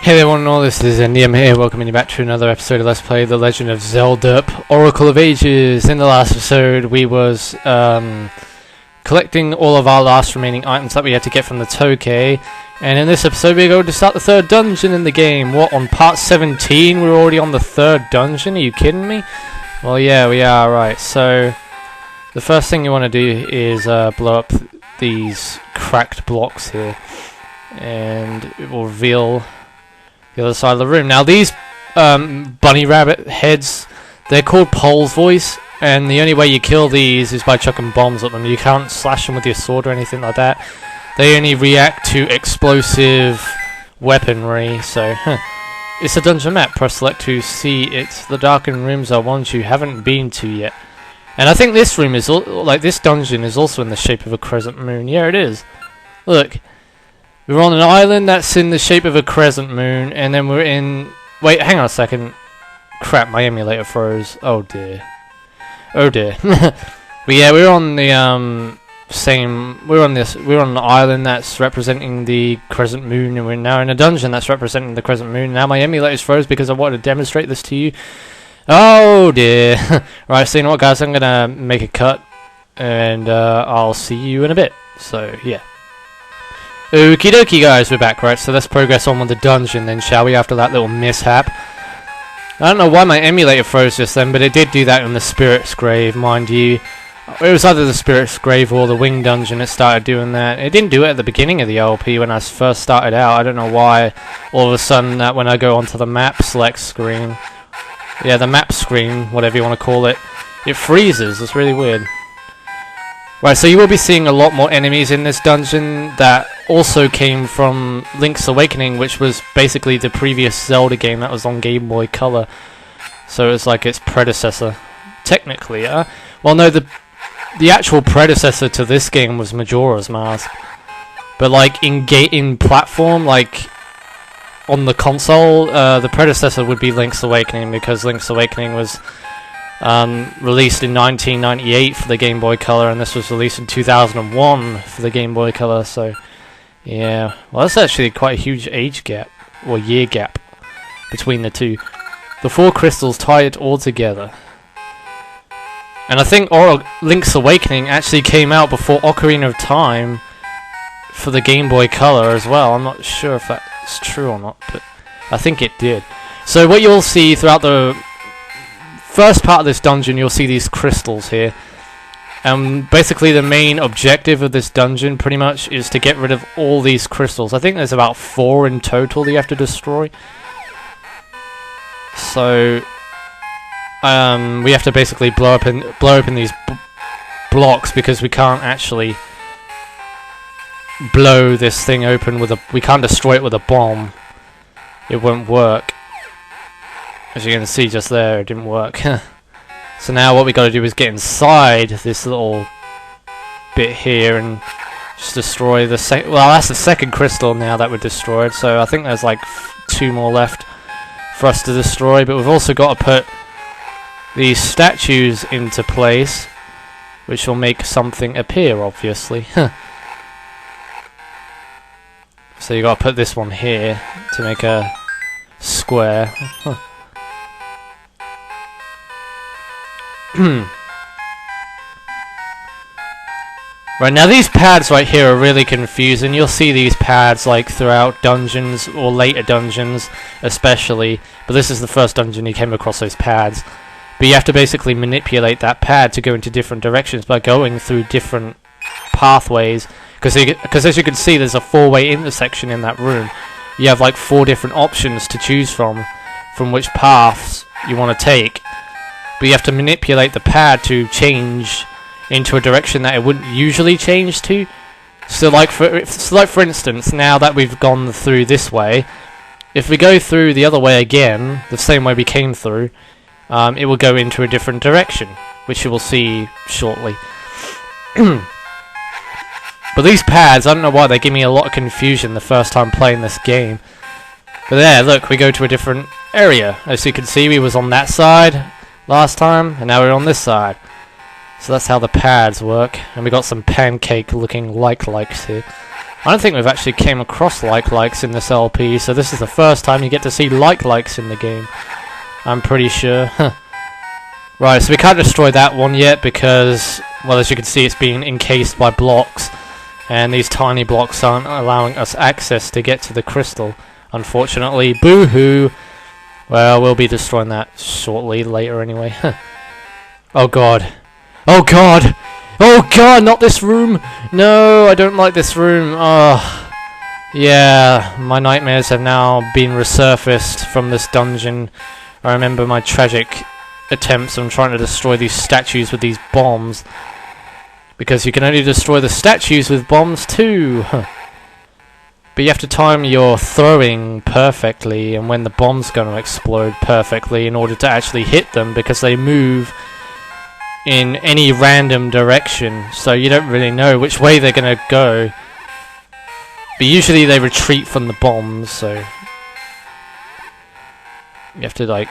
Hey there one and all, this is Indium here, welcoming you back to another episode of Let's Play The Legend of Zelda Oracle of Ages. In the last episode we was collecting all of our last remaining items that we had to get from the Tokay, and in this episode we're going to start the third dungeon in the game. What, on part 17 we're already on the third dungeon? Are you kidding me? Well yeah, we are, right. So the first thing you want to do is blow up these cracked blocks here, and it will reveal the other side of the room. Now these bunny rabbit heads, they're called Pole's Voice, and the only way you kill these is by chucking bombs at them. You can't slash them with your sword or anything like that. They only react to explosive weaponry, so It's a dungeon map. Press select to see it. The darkened rooms are ones you haven't been to yet. And I think this room is, like this dungeon is also in the shape of a crescent moon. Yeah, it is. Look. We're on an island that's in the shape of a crescent moon, and then we're in... Wait, hang on a second. Crap, my emulator froze. Oh dear. Oh dear. But yeah, we're on the we're on an island that's representing the crescent moon, and we're now in a dungeon that's representing the crescent moon. Now my emulator's froze because I wanted to demonstrate this to you. Oh dear. Right, so you know what guys, I'm gonna make a cut, and I'll see you in a bit. So yeah. Okie dokie guys, we're back, right? So let's progress on with the dungeon then, shall we, after that little mishap. I don't know why my emulator froze just then, but it did do that in the Spirit's Grave, mind you. It was either the Spirit's Grave or the Wing Dungeon that started doing that. It didn't do it at the beginning of the LP when I first started out. I don't know why all of a sudden that when I go onto the map select screen, yeah, the map screen, whatever you want to call it, it freezes. It's really weird. Right, so you will be seeing a lot more enemies in this dungeon that also came from Link's Awakening, which was basically the previous Zelda game that was on Game Boy Color. So it's like its predecessor, technically. Well, no, the actual predecessor to this game was Majora's Mask. But like in platform, like on the console, the predecessor would be Link's Awakening, because Link's Awakening was released in 1998 for the Game Boy Color, and this was released in 2001 for the Game Boy Color, so yeah. Well, that's actually quite a huge age gap, or year gap, between the two. The 4 crystals tie it all together. And I think Link's Awakening actually came out before Ocarina of Time for the Game Boy Color as well. I'm not sure if that's true or not, but I think it did. So what you'll see throughout the first part of this dungeon, you'll see these crystals here. Basically the main objective of this dungeon pretty much is to get rid of all these crystals. I think there's about 4 in total that you have to destroy. So we have to basically blow open these blocks, because we can't actually blow this thing open with we can't destroy it with a bomb. It won't work. As you can see just there, it didn't work. So now what we got to do is get inside this little bit here and just destroy the well, that's the second crystal now that we're destroyed. So I think there's like 2 more left for us to destroy. But we've also got to put these statues into place, which will make something appear, obviously. So you got to put this one here to make a square. Right, now these pads right here are really confusing. You'll see these pads like throughout dungeons, or later dungeons especially, but this is the first dungeon you came across those pads. But you have to basically manipulate that pad to go into different directions by going through different pathways, because as you can see there's a 4-way intersection in that room. You have like 4 different options to choose from which paths you want to take. But you have to manipulate the pad to change into a direction that it wouldn't usually change to. So like for instance, now that we've gone through this way, if we go through the other way again, the same way we came through, it will go into a different direction, which you will see shortly. But these pads, I don't know why, they give me a lot of confusion the first time playing this game. But there, look, we go to a different area. As you can see, we was on that side last time, and now we're on this side. So that's how the pads work. And we got some pancake looking likes here. I don't think we've actually came across likes in this LP, so this is the first time you get to see likes in the game. I'm pretty sure. Right, so we can't destroy that one yet because, well, as you can see, it's being encased by blocks, and these tiny blocks aren't allowing us access to get to the crystal, unfortunately. Boo-hoo! Well, we'll be destroying that shortly, later anyway. Oh god. Oh god! Oh god, not this room! No, I don't like this room. Oh, yeah, my nightmares have now been resurfaced from this dungeon. I remember my tragic attempts on trying to destroy these statues with these bombs. Because you can only destroy the statues with bombs too. But you have to time your throwing perfectly and when the bomb's going to explode perfectly in order to actually hit them, because they move in any random direction, so you don't really know which way they're going to go. But usually they retreat from the bombs, so you have to, like...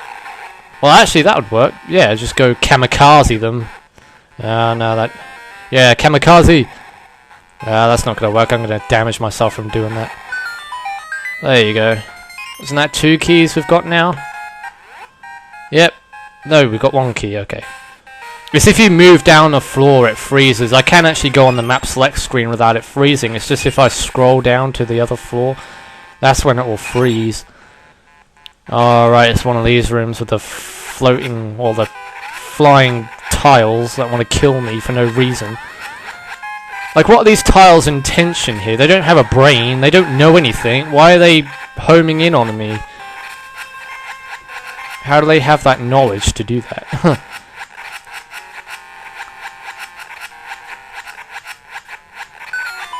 Well, actually, that would work. Yeah, just go kamikaze them. No, that... Yeah, kamikaze! That's not going to work. I'm going to damage myself from doing that. There you go. Isn't that 2 keys we've got now? Yep. No, we've got 1 key, okay. It's if you move down a floor, it freezes. I can actually go on the map select screen without it freezing. It's just if I scroll down to the other floor, that's when it will freeze. Alright, it's one of these rooms with the floating, or the flying tiles that want to kill me for no reason. Like, what are these tiles' intention here? They don't have a brain, they don't know anything. Why are they homing in on me? How do they have that knowledge to do that?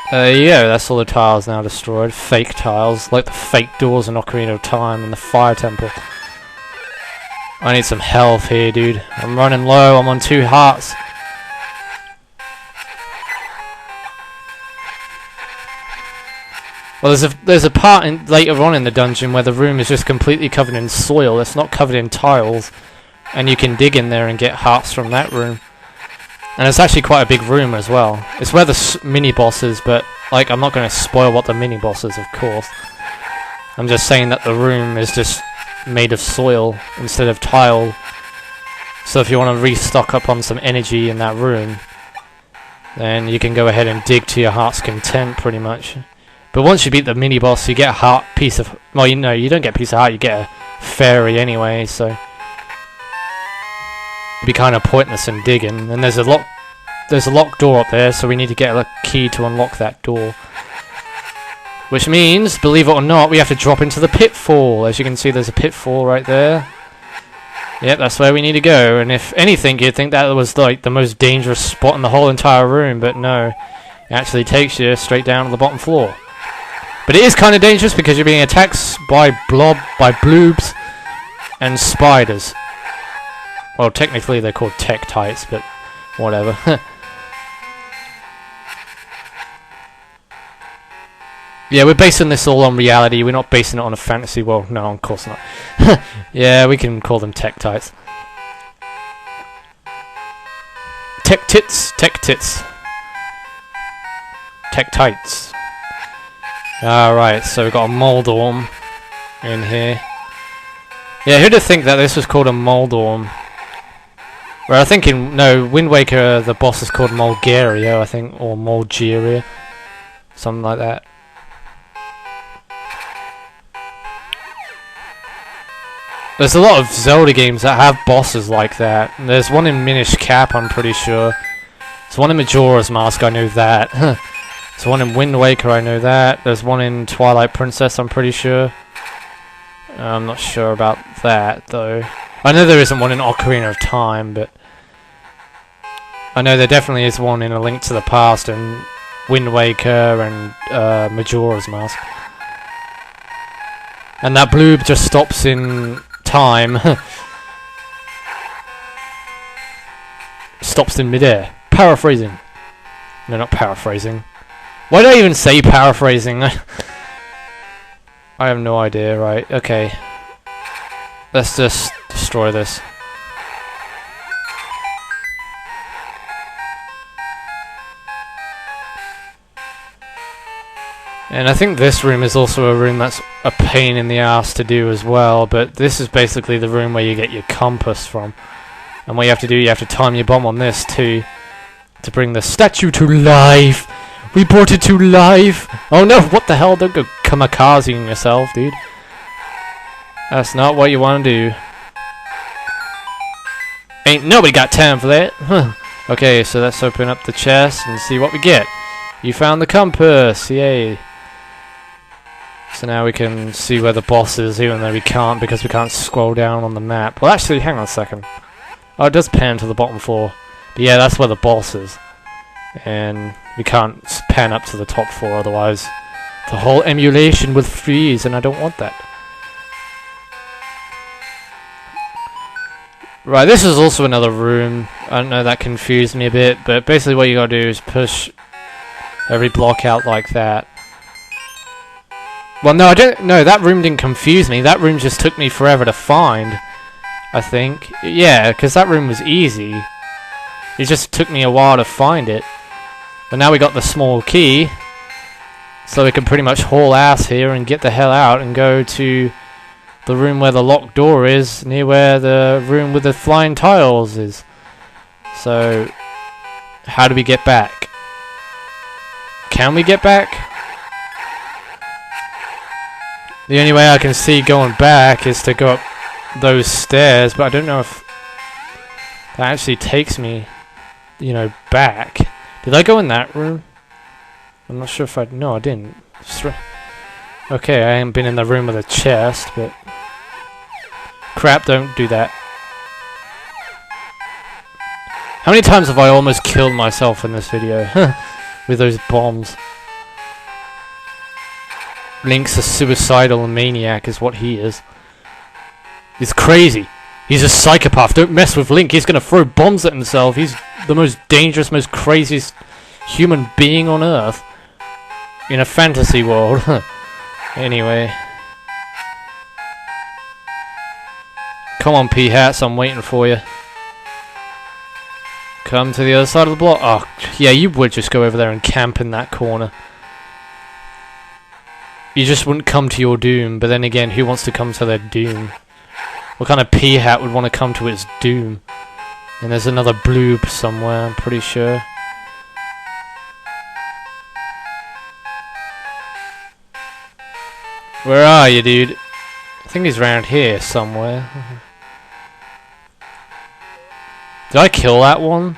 There you go, that's all the tiles now destroyed. Fake tiles, like the fake doors in Ocarina of Time and the Fire Temple. I need some health here, dude. I'm running low, I'm on 2 hearts. Well, there's a part later on in the dungeon where the room is just completely covered in soil. It's not covered in tiles. And you can dig in there and get hearts from that room. And it's actually quite a big room as well. It's where the mini-boss is, but like, I'm not going to spoil what the mini-boss is, of course. I'm just saying that the room is just made of soil instead of tile. So if you want to restock up on some energy in that room, then you can go ahead and dig to your heart's content, pretty much. But once you beat the mini-boss, you get a heart piece of... Well, you know, you don't get a piece of heart, you get a fairy anyway, so... It'd be kind of pointless in digging. And there's a locked door up there, so we need to get a key to unlock that door. Which means, believe it or not, we have to drop into the pitfall. As you can see, there's a pitfall right there. Yep, that's where we need to go. And if anything, you'd think that was like the most dangerous spot in the whole entire room, but no. It actually takes you straight down to the bottom floor. But it is kind of dangerous because you're being attacked by bloobs and spiders. Well, technically they're called Tektites, but whatever. Yeah, we're basing this all on reality. We're not basing it on a fantasy world. No, of course not. Yeah, we can call them Tektites. Tektites. Tektites. Alright, so we've got a Moldorm in here. Yeah, who'd have think that this was called a Moldorm? Well, I think no, Wind Waker, the boss is called Mulgaria, I think, or Mulgeria. Something like that. There's a lot of Zelda games that have bosses like that. There's one in Minish Cap, I'm pretty sure. There's one in Majora's Mask, I know that. There's one in Wind Waker, I know that. There's one in Twilight Princess, I'm pretty sure. I'm not sure about that, though. I know there isn't one in Ocarina of Time, but... I know there definitely is one in A Link to the Past, and Wind Waker, and Majora's Mask. And that bloob just stops in time. Stops in midair. Paraphrasing. No, not paraphrasing. Why did I even say paraphrasing? I have no idea, right, okay. Let's just destroy this. And I think this room is also a room that's a pain in the ass to do as well, but this is basically the room where you get your compass from. And what you have to do, you have to time your bomb on this too, to bring the statue to life! We brought it to life! Oh no, what the hell, don't go kamikazing yourself, dude. That's not what you want to do. Ain't nobody got time for that! Huh. Okay, so let's open up the chest and see what we get. You found the compass, yay! So now we can see where the boss is, even though we can't because we can't scroll down on the map. Well, actually, hang on a second. Oh, it does pan to the bottom floor. But yeah, that's where the boss is. And we can't pan up to the top floor, otherwise the whole emulation will freeze, and I don't want that. Right, this is also another room. I don't know, that confused me a bit, but basically what you gotta do is push every block out like that. Well, no, that room didn't confuse me. That room just took me forever to find, I think. Yeah, because that room was easy. It just took me a while to find it. But now we got the small key, so we can pretty much haul ass here and get the hell out and go to the room where the locked door is, near where the room with the flying tiles is. So, how do we get back? Can we get back? The only way I can see going back is to go up those stairs, but I don't know if that actually takes me, you know, back. Did I go in that room? I'm not sure if I... No, I didn't. Okay, I haven't been in the room with a chest, but... Crap, don't do that. How many times have I almost killed myself in this video? With those bombs. Link's a suicidal maniac is what he is. He's crazy. He's a psychopath. Don't mess with Link. He's gonna throw bombs at himself. He's the most dangerous, most craziest human being on Earth. In a fantasy world. Anyway. Come on, P-Hats. I'm waiting for you. Come to the other side of the block. Oh, yeah, you would just go over there and camp in that corner. You just wouldn't come to your doom, but then again, who wants to come to their doom? What kind of P-Hat would want to come to its doom? And there's another bloob somewhere, I'm pretty sure. Where are you, dude? I think he's around here somewhere. Did I kill that one?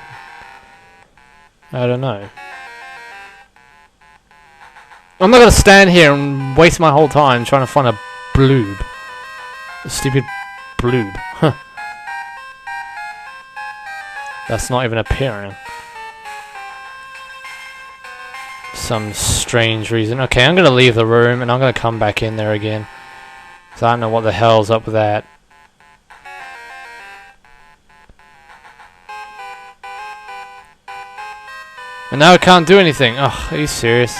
I don't know. I'm not gonna stand here and waste my whole time trying to find a bloob. A stupid bloob. Huh. That's not even appearing. Some strange reason. Okay, I'm gonna leave the room and I'm gonna come back in there again. So I don't know what the hell's up with that. And now I can't do anything. Oh, are you serious?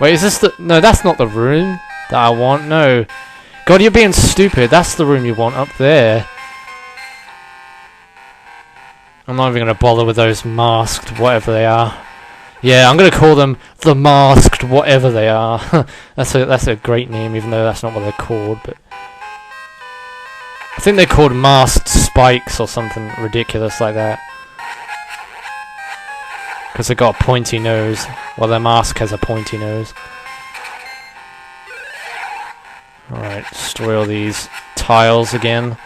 Wait, is this the... No, that's not the room that I want. No. God, you're being stupid. That's the room you want up there. I'm not even going to bother with those masked whatever they are. Yeah, I'm going to call them the masked whatever they are. That's a great name, even though that's not what they're called. But I think they're called masked spikes or something ridiculous like that. Because they've got a pointy nose. Well, their mask has a pointy nose. Alright, destroy all these tiles again.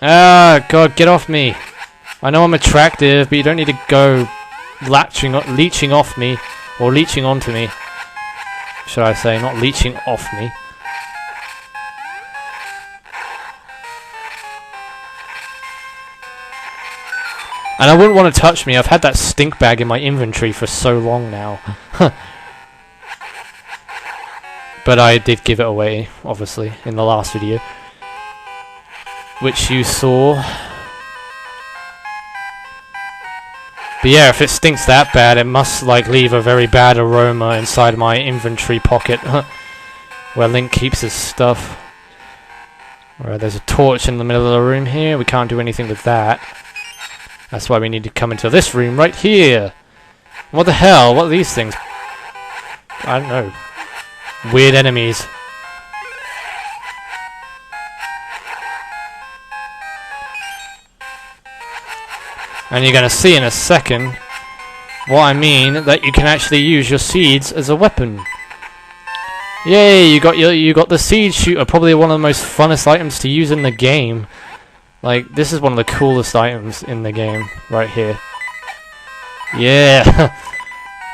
Ah, God, get off me. I know I'm attractive, but you don't need to go leeching off me. Or leeching onto me. Should I say, not leeching off me. And I wouldn't want to touch me. I've had that stink bag in my inventory for so long now. But I did give it away, obviously, in the last video. Which you saw. But yeah, if it stinks that bad, it must like leave a very bad aroma inside my inventory pocket. Where Link keeps his stuff. Alright, there's a torch in the middle of the room here. We can't do anything with that. That's why we need to come into this room right here. What the hell? What are these things? I don't know, weird enemies. And you're gonna see in a second what I mean, that you can actually use your seeds as a weapon. Yay, you got the seed shooter, probably one of the most funnest items to use in the game. Like, this is one of the coolest items in the game, right here. Yeah!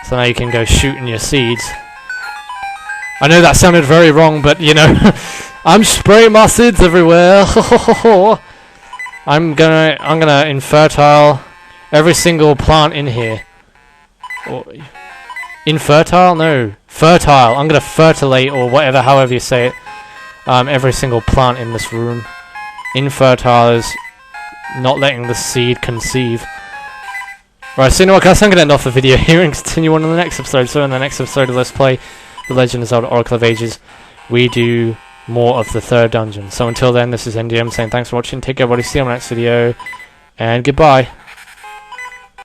So now you can go shooting your seeds. I know that sounded very wrong, but you know, I'm spraying my seeds everywhere. I'm gonna infertile every single plant in here. Or, infertile? No. Fertile. I'm gonna fertilate, or whatever, however you say it, every single plant in this room. Infertile is not letting the seed conceive. Right, so you know what, guys, I'm gonna end off the video here and continue on in the next episode. So in the next episode of Let's Play The Legend of Zelda Oracle of Ages, we do more of the third dungeon. So until then, this is NDM saying thanks for watching, take care everybody, see you on the next video, and goodbye.